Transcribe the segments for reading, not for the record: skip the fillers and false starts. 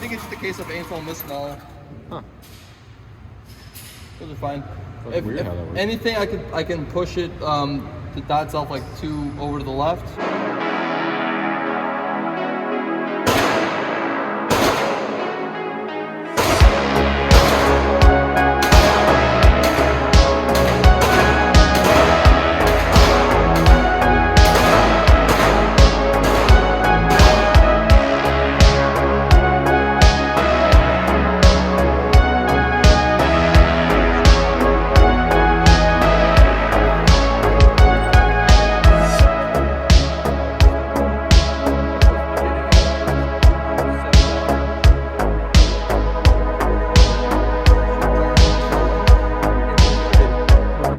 think it's just a case of aim full, miss small. Huh. Those are fine. That's weird how that works. Anything, I can push it to dot itself like 2 over to the left.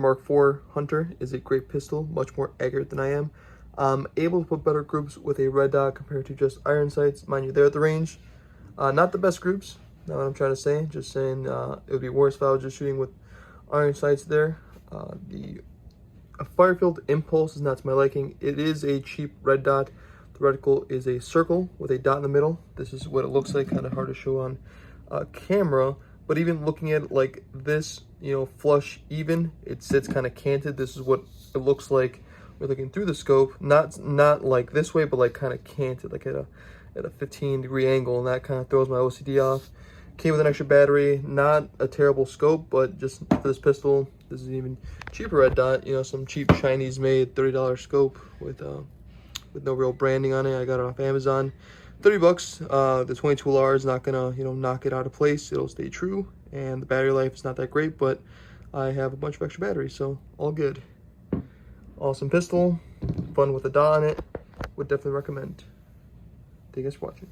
Mark IV Hunter is a great pistol, much more accurate than I am. Able to put better groups with a red dot compared to just iron sights. Mind you, they're at the range. Not the best groups, not what I'm trying to say. Just saying it would be worse if I was just shooting with iron sights there. A Firefield Impulse is not to my liking. It is a cheap red dot. The reticle is a circle with a dot in the middle. This is what it looks like, kind of hard to show on camera. But even looking at it like this, you know, flush even, it sits kind of canted. This is what it looks like we're looking through the scope. Not like this way, but like kind of canted, like at a 15-degree angle, and that kind of throws my OCD off. Came with an extra battery, not a terrible scope, but just for this pistol, this is even cheaper red dot. You know, some cheap Chinese-made $30 scope with no real branding on it. I got it off Amazon. 30 bucks. The 22LR is not gonna, you know, knock it out of place. It'll stay true, and the battery life is not that great, but I have a bunch of extra batteries, so all good. Awesome pistol, fun with a dot on it. Would definitely recommend. Thank you guys for watching.